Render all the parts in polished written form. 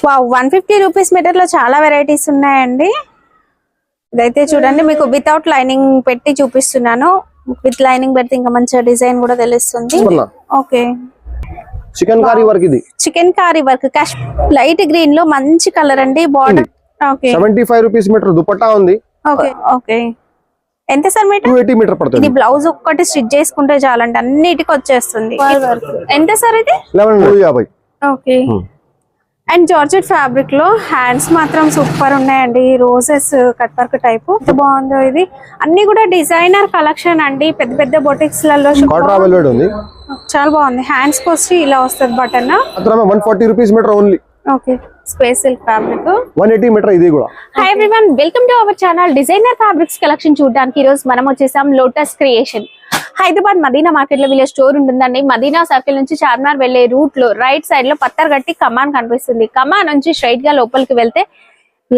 Wow 150 rupees metre లో చాలా varieties ఉన్నాయండి. ఇదైతే చూడండి మీకు వితౌట్ లైనింగ్ పెట్టి చూపిస్తున్నాను. విత్ లైనింగ్ పెడితే ఇంకా మంచి డిజైన్ కూడా తెలుస్తుంది. ఓకే చికెన్ కారీ వర్క్ ఇది. చికెన్ కారీ వర్క్ క్యాష్ లైట్ గ్రీన్ లో మంచి కలర్ అండి. Border okay 75 rupees metre dupatta ఉంది. ఓకే ఓకే ఎంత సార్ మీటర్? 280 మీటర్ పడుతుంది. ఇది బ్లౌజ్ ఒక్కటి స్టిచ్ చేసుకుంటే చాలండి అన్నిటికి వచ్చేస్తుంది. ఎంత సార్ ఇది? 1150. ఓకే అండ్ జార్జెట్ ఫ్యాబ్రిక్ లో హ్యాండ్స్ మాత్రం సూపర్ ఉన్నాయండి. రోజెస్ కట్ వర్క్ టైప్ బాగుందో ఇది. అన్ని కూడా డిజైనర్ కలెక్షన్ అండి. పెద్ద పెద్ద బొటిక్స్ లలో చాలా బాగుంది. హ్యాండ్స్ కి వచ్చి ఇలా వస్తుంది button. 140 rupees metre only. Okay space silk fabric 180 metre ఇది కూడా. Hi everyone, welcome to our channel. Designer fabrics collection చూడడానికి ఈ రోజు మనం వచ్చేసాం Lotus Creation. Hyderabad Madina market లో వీళ్ళ స్టోర్ ఉంటుందండి. మదీనా సర్కిల్ నుంచి చార్మినార్ వెళ్లే రూట్ లో రైట్ సైడ్ లో పత్తర్గట్టి కమాన్ కనిపిస్తుంది. కమాన్ నుంచి స్ట్రైట్ గా లోపలికి వెళ్తే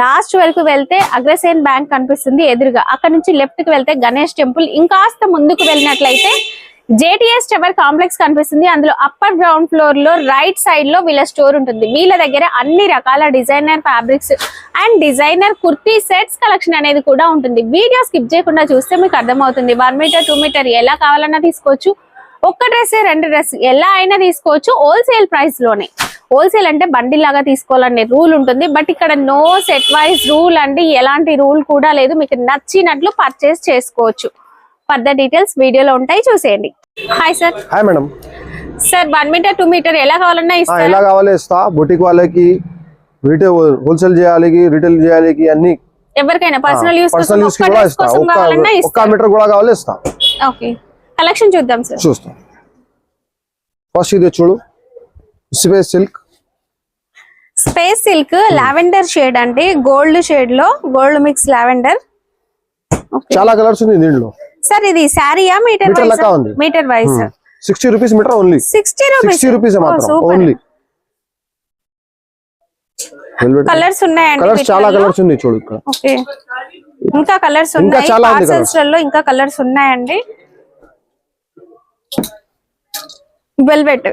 లాస్ట్ వరకు వెళ్తే అగ్రసేన్ బ్యాంక్ కనిపిస్తుంది ఎదురుగా. అక్కడ నుంచి లెఫ్ట్ కి వెళ్తే గణేష్ టెంపుల్, ఇంకాస్త ముందుకు వెళ్ళినట్లయితే జేటీఎస్ టవర్ కాంప్లెక్స్ కనిపిస్తుంది. అందులో అప్పర్ గ్రౌండ్ ఫ్లోర్ లో రైట్ సైడ్ లో వీళ్ళ స్టోర్ ఉంటుంది. వీళ్ళ దగ్గర అన్ని రకాల designer fabrics and designer kurti sets collection అనేది కూడా ఉంటుంది. వీడియో స్కిప్ చేయకుండా చూస్తే మీకు అర్థమవుతుంది. 1 మీటర్ 2 మీటర్ ఎలా కావాలన్నా తీసుకోవచ్చు. ఒక్క డ్రెస్ 2 డ్రెస్ ఎలా అయినా తీసుకోవచ్చు. హోల్సేల్ ప్రైస్ లోనే. హోల్సేల్ అంటే బండిల్ లాగా తీసుకోవాలనే రూల్ ఉంటుంది. బట్ ఇక్కడ నో సెట్ వైజ్ రూల్ అండి. ఎలాంటి రూల్ కూడా లేదు. మీకు నచ్చినట్లు పర్చేస్ చేసుకోవచ్చు. ఫర్దర్ డీటెయిల్స్ వీడియోలో ఉంటాయి, చూసేయండి. Hi sir. Hi madam. Sir 1 metre 2 metre ఎలా కావాలన్నా ఇస్తా. ఎలా కావాలి ఇస్తా. బుటిక్ వాళ్ళకి రీటైల్ హోల్సేల్ చేయాలి, రీటైల్ చేయాలి, అన్ని ఎవరికైనా పర్సనల్ యూస్ కూడా ఇస్తా. 1 మీటర్ కూడా కావాలి ఇస్తా. ఓకే కలెక్షన్ చూద్దాం సార్. చూస్తాం. ఫస్ట్ ఇది చూడు, space silk. Space silk lavender shade అంటే గోల్డ్ షేడ్ లో గోల్డ్ మిక్స్ లావెండర్. చాలా కలర్స్ ఉంది దీంట్లో. సార్ ఇది సారీయా metre wise? Metre wise 60 rupees metre only. 60 rupees మాత్రం ఓన్లీ. కలర్స్ ఉన్నాయండి. కలర్స్ చాలా కలర్స్ ఉంది చూడు ఇక్కడ. ఓకే ఇంకా కలర్స్ ఉన్నాయి. పార్సల్స్ లో ఇంకా కలర్స్ ఉన్నాయండి. వెల్వెట్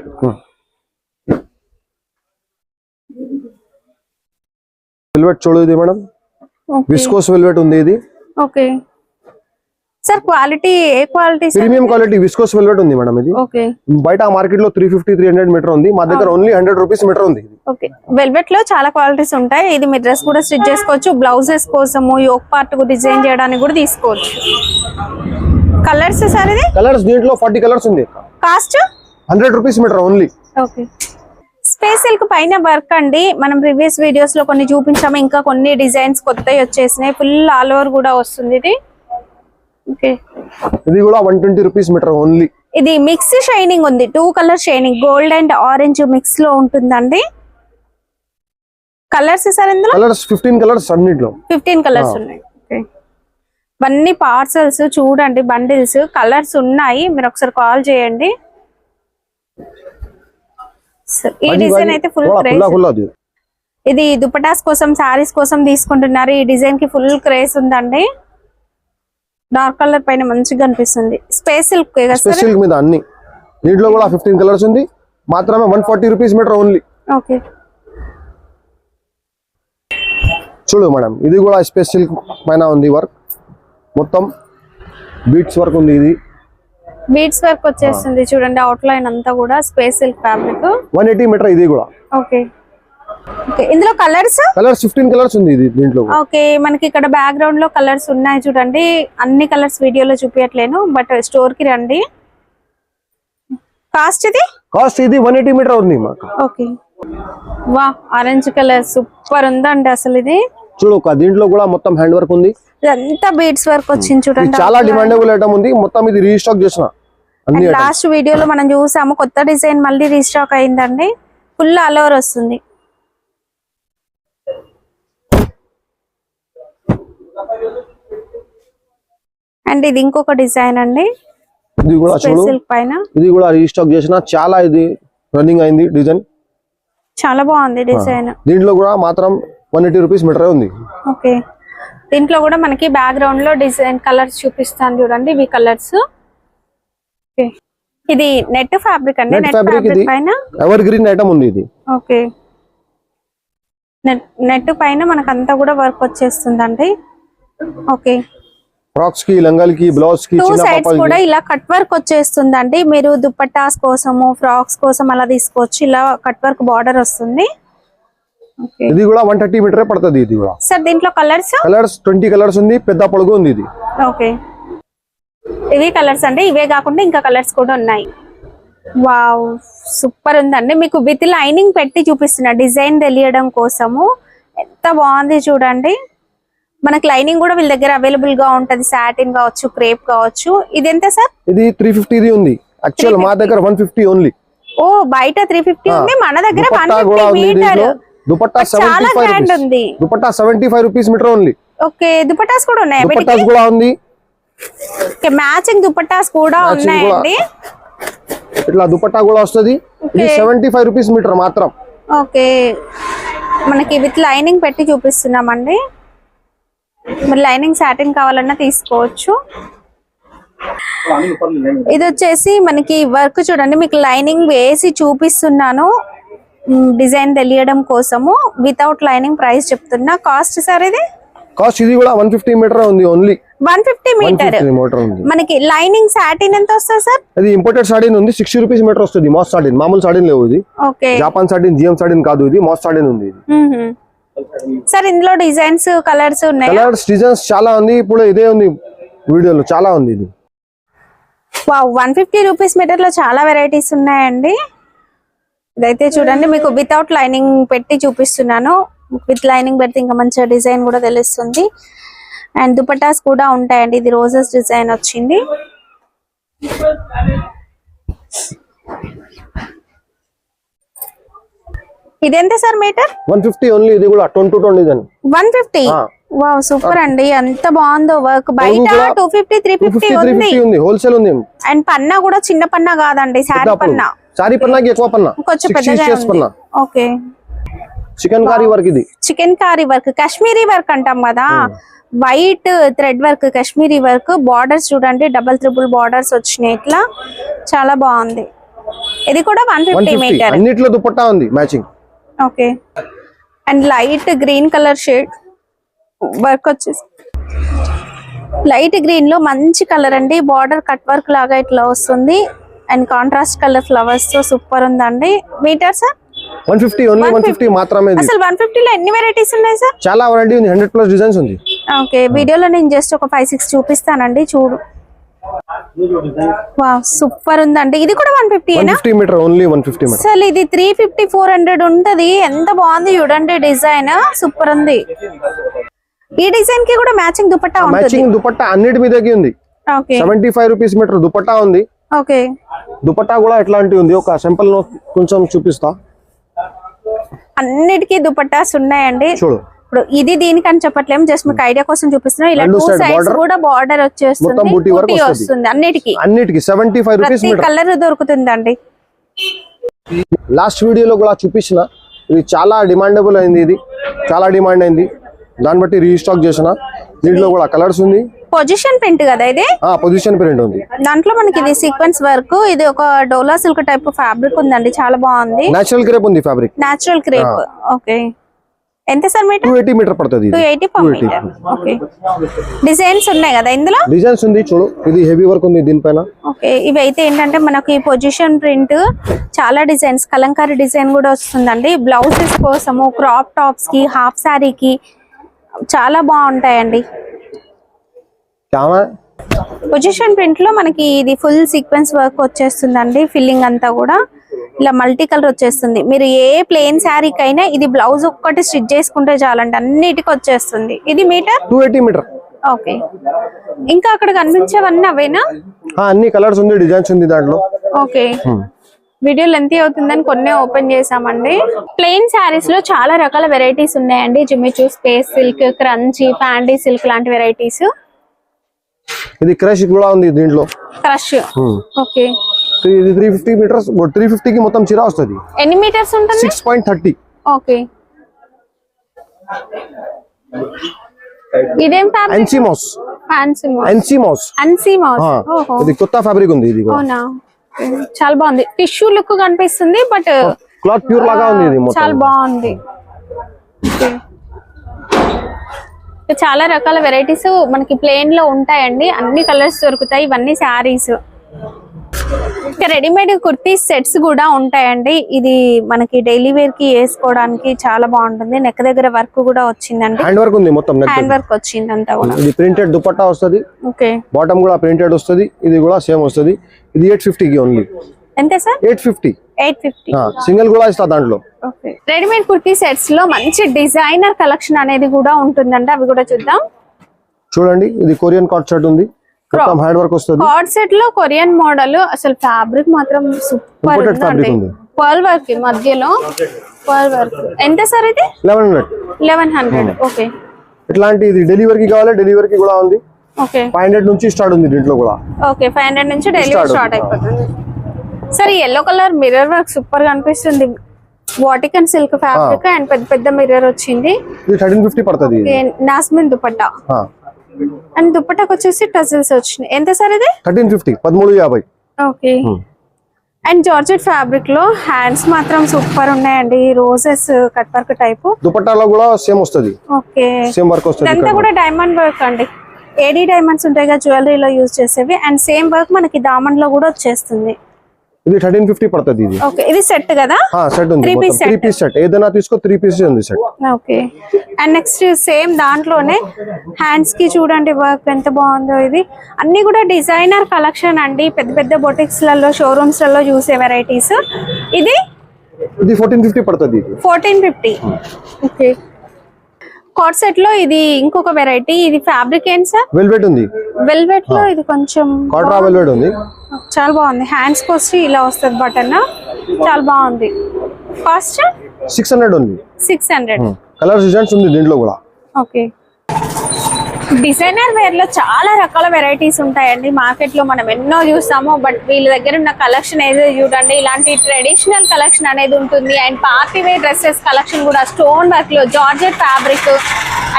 వెల్వెట్ చూడు ఇది మేడం. విస్కోస్ వెల్వెట్ ఉంది ఇది. ఓకే సార్ క్వాలిటీ ఏ quality? Premium quality viscose velvet ఉంది మేడం ఇది. ఓకే బయట మార్కెట్ లో 350-300 మీటర్ ఉంది. మా దగ్గర ఓన్లీ 100 రూపీస్ మీటర్ ఉంది. ఓకే వెల్వెట్ లో చాలా క్వాలిటీస్ ఉంటాయి. ఇది మీ డ్రెస్ కూడా స్టిచ్ చేసుకోవచ్చు. బ్లౌజెస్ కోసము యోక్ పార్ట్ కు డిజైన్ చేయడానికి కూడా తీసుకోవచ్చు. కలర్స్ సార్ ఇది? కలర్స్ దీంట్లో 40 కలర్స్ ఉంది. Cost 100 rupees metre only. Okay space silk పైన వర్క్ అండి. మనం ప్రీవియస్ వీడియోస్ లో కొన్ని చూపించాము. ఇంకా కొన్ని డిజైన్స్ కొత్తవి వచ్చేసినాయి. ఫుల్ ఆల్ ఓవర్ కూడా వస్తుంది ఇది. ఓకే ఇది కూడా 120 రూపీస్ మీటర్ ఓన్లీ. ఇది మిక్స్ షైనింగ్ ఉంది. 2 colour shining gold and orange mix లో ఉంటుందండి. కలర్స్ సార్ ఇందులో? కలర్స్ 15 కలర్స్ అన్నిట్లో 15 కలర్స్ ఉన్నాయి. ఓకే ఇవన్నీ పార్సల్స్ చూడండి, బండిల్స్ కలర్స్ ఉన్నాయి. మీరు ఒకసారి కాల్ చేయండి. ఈ డిజైన్ అయితే ఫుల్ క్రేజ్. ఇది దుపటాస్ కోసం సారీస్ కోసం తీసుకుంటున్నారు. ఈ డిజైన్ కి ఫుల్ క్రేజ్ ఉందండి. డార్క్ కలర్ పైన మంచిగా అనిపిస్తుంది. స్పేస్ సిల్క్ మీద అన్ని దీంట్లో కూడా 15 కలర్స్ ఉంది. మాత్రమే 140 రూపీస్ మీటర్ ఓన్లీ. ఓకే చూడు మేడం ఇది కూడా స్పేస్ సిల్క్ పైన ఉంది. వర్క్ మొత్తం బీట్స్ వర్క్ ఉంది. ఇది బీట్స్ వర్క్ వచ్చేస్తుంది చూడండి. అవుట్ లైన్ అంతా కూడా స్పేస్ సిల్క్ ఫ్యాబ్రిక్ 180 మీటర్ ఇది కూడా. ఓకే ఓకే ఇందులో కలర్స్ 15 కలర్స్ ఉంది ఇది దీంట్లో. ఓకే మనకి ఇక్కడ బ్యాక్గ్రౌండ్ లో కలర్స్ ఉన్నాయి చూడండి. అన్ని కలర్స్ వీడియోలో చూపించట్లేను, బట్ స్టోర్ కి రండి. కాస్ట్ ఇది 180 మీటర్ ఉంది మాకు. ఓకే వా ఆరెంజ్ కలర్ సూపర్ ఉందండి అసలు. ఇది చూడు దీంట్లో కూడా మొత్తం హ్యాండ్ వర్క్ ఉంది. ఇదంతా బీడ్స్ వర్క్ వచ్చింది చూడండి. చాలా డిమాండబుల్ ఐటమ్ ఉంది. మొత్తం ఇది రీస్టాక్ చేసిన. లాస్ట్ వీడియోలో మనం చూసాము. కొత్త డిజైన్ మళ్ళీ రీస్టాక్ అయిందండి. ఫుల్ ఆల్ ఓవర్ వస్తుంది. అండ్ ఇది ఇంకొక డిజైన్ అండి. ఇది కూడా చూడు పైన ఇది కూడా రీస్టాక్ చేసిన. చాలా ఇది రన్నింగ్ అయింది డిజైన్. చాలా బాగుంది డిజైన్. దీంట్లో కూడా మాత్రం 180 రూపీస్ మీటర్ ఉంది. ఓకే దీంట్లో కూడా మనకి బ్యాక్గ్రౌండ్ లో డిజైన్ కలర్స్ చూపిస్తాను చూడండి. ఇవి కలర్స్. ఇది నెట్ ఫ్యాబ్రిక్ అండి. నెట్ ఫ్యాబ్రిక్ పైన ఎవర్ గ్రీన్ ఐటమ్ ఉంది ఇది. ఓకే నెట్ పైన మనకంతా కూడా వర్క్ వచ్చేస్తుందండి. ఓకే, ఫ్రాక్స్ కి, లంగాలకి, బ్లౌజ్ కి, టూ చిన్న సైడ్స్ పాపలకి కూడా ఇలా కట్ వర్క్ వచ్చేస్తుందండి. మీరు దుపట్టాస్ కోసము, ఫ్రాక్స్ కోసం అలా తీసుకోవచ్చు. ఇలా కట్ వర్క్ బార్డర్ వస్తుంది. ఓకే, ఇది కూడా 130 మీటరే పడుతుంది. ఇది కూడా సార్ దీంట్లో కలర్స్ 20 కలర్స్ ఉంది. పెద్ద పొడుగు ఉంది ఇది. ఓకే, ఇవి కలర్స్ అండి. ఇవే కాకుండా ఇంకా కలర్స్ కూడా ఉన్నాయి. వావ్, సూపర్ ఉందండి. మీకు విత్ లైనింగ్ పెట్టి చూపిస్తున్నా డిజైన్ తెలియడం కోసము. ఎంత బాగుంది చూడండి. మనకి లైనింగ్ కూడా వీళ్ళ దగ్గర అవైలబుల్ గా ఉంటది. సాటిన్ కావచ్చు, క్రేప్ కావచ్చు. ఇది ఎంత సార్? ఇది 350 ఇది ఉంది. యాక్చువల్ మా దగ్గర 150 ఓన్లీ. ఓ, బయట 350 ఉంది, మన దగ్గర దుపట్టా కూడా 150 ఉంది మీటర్. దీంట్లో. దుపట్టా చాలా 75 బ్రాండ్ రూపీస్ ఉంది. Dupatta 75 rupees metre only. Okay, dupattas కూడా ఉన్నాయి. దుపట్టాస్ కూడా ఉంది. ఓకే, మ్యాచింగ్ దుపట్టాస్ కూడా ఉన్నాయండి. ఇట్లా దుపట్టా కూడా వస్తది. ఇది 75 రూపీస్ మీటర్ మాత్రం. ఓకే, మనకి విత్ లైనింగ్ పెట్టి చూపిస్తున్నామండి. మరి లైనింగ్ సాటిన్ కావాలన్నా తీసుకోవచ్చు. ఇది వచ్చేసి మనకి వర్క్ చూడండి. మీకు లైనింగ్ వేసి చూపిస్తున్నాను డిజైన్ తెలియడం కోసము. వితౌట్ లైనింగ్ ప్రైస్ చెప్తున్నా. కాస్ట్ సార్ ఇది? కాస్ట్ ఇది కూడా 150 మీటర్ ఉంది ఓన్లీ. 150 మీటర్. 150 మీటర్ ఉంది. మనకి లైనింగ్ సాటిన్ ఎంత వస్తుంది సార్? అది ఇంపోర్టెడ్ సాటిన్ ఉంది. 60 రూపీస్ మీటర్ వస్తుంది. మాస్ సాటిన్, మామూలు సాటిన్ లేవు. ఇది okay, Japan satin, GM satin కాదు. ఇది మాస్ సాటిన్ ఉంది. ఇది సార్ ఇందులో డిజైన్స్, కలర్స్ ఉన్నాయి. కలర్స్, డిజైన్స్ చాలా ఉంది. ఇప్పుడు ఇదే ఉంది వీడియోలో, చాలా ఉంది. ఇది వావ్, 150 రూపీస్ మీటర్ లో చాలా వెరైటీస్ ఉన్నాయండి. ఇదైతే చూడండి, మీకు వితౌట్ లైనింగ్ పెట్టి చూపిస్తున్నాను. విత్ లైనింగ్ పెడితే ఇంకా మంచిగా డిజైన్ కూడా తెలుస్తుంది. అండ్ దుపట్టాస్ కూడా ఉంటాయండి. ఇది రోజెస్ డిజైన్ వచ్చింది. ఇదెంత సార్ మీటర్? 150 ఓన్లీ. ఇది కూడా 10 to 20 డిజైన్. 150. వావ్, సూపర్ అండి. ఎంత బాగుందో వర్క్. బయట 250, 350 ఉంది. హోల్సేల్ ఉంది. అండ్ పన్నా కూడా చిన్న పన్నా కాదండి, సారీ పన్నా. సారీ పన్నాకి ఎక్కువ పన్నా, కొంచెం పెద్దగా ఉంది. Okay, chikankari work. ఇది chikankari work, Kashmiri work అంటాం కదా. White thread work, Kashmiri work. Borders చూడండి, డబుల్ ట్రిపుల్ బార్డర్స్ వచ్చినాయి. ఇట్లా చాలా బాగుంది. ఇది కూడా 150 మీటర్. అన్నిట్లో దుపట్టా ఉంది matching. Okay, and light green colour shade work వచ్చేసి లైట్ గ్రీన్ లో మంచి కలర్ అండి. బార్డర్ కట్ వర్క్ లాగా ఇట్లా వస్తుంది. అండ్ కాంట్రాస్ట్ కలర్ ఫ్లవర్స్ తో సూపర్ ఉందండి. Metre sir? 150 ఓన్లీ. 150 మాత్రమే. అసలు 150 లో ఎన్ని వెరైటీస్ ఉన్నాయి సార్? చాలా వెరైటీ ఉంది. 100+ డిజైన్స్ ఉంది. ఓకే, వీడియోలో నేను జస్ట్ ఒక 5-6 చూపిస్తానండి. చూడు, వావ్, సూపర్ ఉందండి. ఇది కూడా 150 మీటర్ ఓన్లీ. 150 మీటర్. అసలు ఇది 350, 400 ఉంటది. ఎంత బాగుంది చూడండి డిజైన్. సూపర్ ఉంది. ఈ డిజైన్ కి కూడా మ్యాచింగ్ దుపట్టా ఉంటుంది. మ్యాచింగ్ దుపట్టా అన్నిటి మీదకి ఉంది. ఓకే, 75 రూపీస్ మీటర్ దుపట్టా ఉంది. ఓకే, దుపట్టా కూడా ఎట్లాంటి ఉంది, ఒక సింపుల్ కొంచెం చూపిస్తా. అన్నిటికీ దుపట్టాస్ ఉన్నాయండి. చూడు, ఇప్పుడు ఇది దీనికి అని చెప్పట్లేము, జస్ట్ మీకు ఐడియా కోసం చూపిస్తున్నాం. ఇలా టూ సైడ్స్ కూడా బార్డర్ వచ్చేస్తుంది, బూటీ వస్తుంది. అన్నిటికీ 75 రూపీస్ మీటర్. కలర్ దొరుకుతుందండి. లాస్ట్ వీడియోలో కూడా చూపించిన. ఇది చాలా డిమాండబుల్ అయింది. ఇది చాలా డిమాండ్ అయింది. దాన్ని బట్టి రీస్టాక్ చేసిన. దీంట్లో కూడా కలర్స్ ఉంది. పొజిషన్ ప్రింట్ కదా ఇది? పొజిషన్ ప్రింట్ ఉంది. దాంట్లో మనకి ఇది సీక్వెన్స్ వర్క్. ఇది ఒక డోలా సిల్క్ టైప్ ఫ్యాబ్రిక్ ఉందండి. చాలా బాగుంది. నేచురల్ క్రేప్ ఉంది ఫ్యాబ్రిక్. Natural crepe. ఓకే, ఎంత సార్ మీటర్? 280 మీటర్ పడుతుంది. 280 per మీటర్. ఓకే, డిజైన్స్ ఉన్నాయి కదా ఇందులో? డిజైన్స్ ఉంది. చూడు, ఇది హెవీ వర్క్ ఉంది దీనిపైన. ఓకే, ఇవి అయితే ఏంటంటే మనకి పొజిషన్ ప్రింట్ చాలా డిజైన్స్, కలంకారీ డిజైన్ కూడా వస్తుందండి. బ్లౌజెస్ కోసము, క్రాప్ టాప్స్ కి, హాఫ్ సారీకి చాలా బాగుంటాయండి. పొజిషన్ ప్రింట్ లో మనకి ఇది ఫుల్ సీక్వెన్స్ వర్క్ వచ్చేస్తుందండి. ఫిల్లింగ్ అంతా కూడా ఇలా మల్టీ కలర్ వచ్చేస్తుంది. మీరు ఏ ప్లెయిన్ శారీకైనా ఇది బ్లౌజ్ ఒక్కటి స్టిచ్ చేసుకుంటే చాలండి, అన్నిటికి వచ్చేస్తుంది. ఇది మీటర్? 280 మీటర్. ఓకే, ఇంకా అక్కడ కనిపించేవన్నీ అవేనా? అన్ని కలర్స్ ఉంది, డిజైన్స్ ఉంది దాంట్లో. ఓకే, వీడియో లెంతీ అవుతుందని కొన్ని ఓపెన్ చేసామండి. ప్లెయిన్ శారీస్ లో చాలా రకాల వెరైటీస్ ఉన్నాయండి. Jimmy Choo, space silk, crunchy, Fendi silk లాంటి వెరైటీస్. ఇది క్రష్ కూడా ఉంది దీంట్లో. క్రష్. ఓకే, ఇది 350 మీటర్స్. 350 కి మొత్తం చీర వస్తుంది. ఎన్ని మీటర్స్ ఉంటుంది? 6.30. ఓకే, ఇదేం ఫ్యాబ్రిక్? ఎన్సిమోస్. ఎన్సిమోస్. ఇది కొత్త ఫ్యాబ్రిక్ ఉంది. ఇది అవునా? చాలా బాగుంది. టిష్యూ లుక్ కనిపిస్తుంది, బట్ క్లాత్ ప్యూర్ లాగా ఉంది. ఇది చాలా బాగుంది. ఓకే, చాలా రకాల వెరైటీస్ మనకి ప్లేన్ లో ఉంటాయండి, అన్ని కలర్స్ దొరుకుతాయి. ఇవన్నీ శారీస్. ఇంకా రెడీమేడ్ కుర్తీ సెట్స్ కూడా ఉంటాయండి. ఇది మనకి డైలీ వేర్ కి వేసుకోవడానికి చాలా బాగుంటుంది. నెక్ దగ్గర వర్క్ కూడా వచ్చిందండి, హ్యాండ్ వర్క్ ఉంది, మొత్తం హ్యాండ్ వర్క్ వచ్చింది అంతా కూడా. ఇది ప్రింటెడ్ దుపట్టా వస్తుంది. ఓకే, బాటమ్ కూడా ప్రింటెడ్ వస్తుంది. ఇది కూడా సేమ్ వస్తుంది. ఇది 850 కి ఓన్లీ. ఎంత సార్? 850. 850. సింగిల్ కూడా ఇస్తా దాంట్లో. ఓకే, రెడీమేడ్ కుర్తీ సెట్స్ లో మంచి డిజైనర్ కలెక్షన్ అనేది కూడా ఉంటుందండి, అవి కూడా చూద్దాం. చూడండి, ఇది కొరియన్ కాట్ సెట్ ఉంది, మొత్తం హ్యాండ్ వర్క్ వస్తుంది. కాట్ సెట్ లో కొరియన్ మోడల్, అసలు ఫ్యాబ్రిక్ మాత్రం సూపర్ ఉంది. పర్ల్ వర్క్ మధ్యలో పర్ల్ వర్క్. ఎంత సార్ ఇది? 1100. ఓకే, ఇట్లాంటి ఇది డెలివరీకి కావాలి, డెలివరీకి కూడా ఉంది. ఓకే, 500 నుంచి స్టార్ట్ ఉంది దీంట్లో కూడా. ఓకే, 500 నుంచి డెలివరీ స్టార్ట్ అయిపోతుంది. సార్ ఈ yellow colour mirror work super గా అనిపిస్తుంది. వాటికన్ సిల్క్ ఫ్యాబ్రిక్ అండ్ పెద్ద పెద్ద మిర్రర్ వచ్చింది. ఇది 1350 పడుతుంది. నాస్మిన్ దుపట్టా అండ్ దుపట్టాకి వచ్చేసి టజిల్స్ వచ్చినాయి. ఎంత సార్ ఇది? 1350. 1350. ఓకే, అండ్ జార్జెట్ ఫ్యాబ్రిక్ లో హ్యాండ్స్ మాత్రం సూపర్ ఉన్నాయండి. Roses cut work type. దుపట్టాలో కూడా సేమ్ వస్తుంది. ఓకే, సేమ్ వర్క్ వస్తుంది. ఇదంతా కూడా డైమండ్ వర్క్ అండి. ఏడీ డైమండ్స్ ఉంటాయి కదా జ్యువెలరీలో యూజ్ చేసేవి, అండ్ సేమ్ వర్క్ మనకి దామన్ లో కూడా వచ్చేస్తుంది. ఇది 1350 పడుతుంది. ఇది ఓకే, ఇది సెట్ కదా? సెట్ ఉంది, 3 పీస్ సెట్. ఏదైనా తీసుకో, 3 పీస్ ఉంది set. Okay, and next same దాంట్లోనే హ్యాండ్స్ కి చూడండి వర్క్ ఎంత బాగుందో. ఇది అన్ని కూడా డిజైనర్ కలెక్షన్ అండి, పెద్ద పెద్ద బొటిక్స్ లలో షోరూమ్స్ లలో చూసే వెరైటీస్. ఇది 1450 పడుతుంది. 1450. ఓకే, కాట్ సెట్ లో ఇది ఇంకొక వెరైటీ. ఇది ఫ్యాబ్రిక్ ఏంటి సార్? వెల్వెట్ ఉంది. వెల్వెట్ లో ఇది కొంచెం కాట్రా వెల్వెట్ ఉంది, చాలా బాగుంది. హ్యాండ్స్ కి వచ్చి ఇలా వస్తుంది బటన్, చాలా బాగుంది. కాస్ట్ 600 ఉంది. 600. కలర్ డిజైన్స్ ఉంది దీంట్లో కూడా. ఓకే, డిజైనర్ వేర్ లో చాలా రకాల వెరైటీస్ ఉంటాయండి. మార్కెట్ లో మనం ఎన్నో చూస్తాము, బట్ వీళ్ళ దగ్గర ఉన్న కలెక్షన్ ఏదో చూడండి. ఇలాంటి ట్రెడిషనల్ కలెక్షన్ అనేది ఉంటుంది, and party wear dresses collection కూడా స్టోన్ వర్క్ లో georgette fabric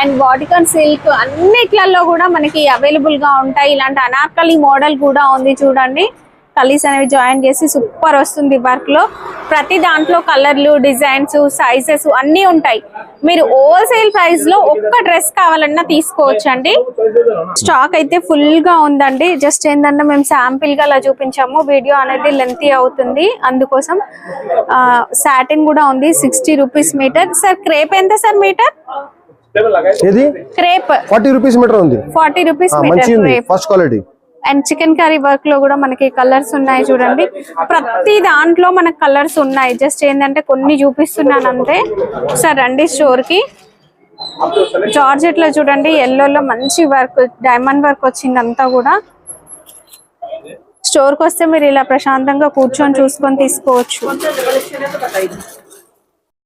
and Vatican silk అన్నిట్లలో కూడా మనకి అవైలబుల్ గా ఉంటాయి. ఇలాంటి అనార్కలి మోడల్ కూడా ఉంది చూడండి. కలీస్ అనేవి జాయిన్ చేసి సూపర్ వస్తుంది వర్క్ లో. ప్రతి దాంట్లో కలర్లు, డిజైన్స్, సైజెస్ అన్ని ఉంటాయి. మీరు హోల్సేల్ ప్రైస్ లో ఒక్క డ్రెస్ కావాలన్నా తీసుకోవచ్చు అండి. స్టాక్ అయితే ఫుల్ గా ఉందండి. జస్ట్ ఏంటంటే మేము శాంపిల్ గా అలా చూపించాము, వీడియో అనేది లెంతీ అవుతుంది, అందుకోసం. సాటిన్ కూడా ఉంది, 60 రూపీస్ మీటర్. సార్ క్రేప్ ఎంత సార్ మీటర్? ఇది క్రేప్ 40 రూపీస్ మీటర్ ఉంది. 40 rupees metre crepe. First quality. And chikankari work లో కూడా మనకి కలర్స్ ఉన్నాయి చూడండి. ప్రతి దాంట్లో మనకు కలర్స్ ఉన్నాయి. జస్ట్ ఏంటంటే కొన్ని చూపిస్తున్నాను అంతే. సార్ రండి స్టోర్ కి. జార్జెట్ లో చూడండి, ఎల్లోలో మంచి వర్క్, డైమండ్ వర్క్ వచ్చింది అంతా కూడా. స్టోర్ కి వస్తే మీరు ఇలా ప్రశాంతంగా కూర్చొని చూసుకొని తీసుకోవచ్చు.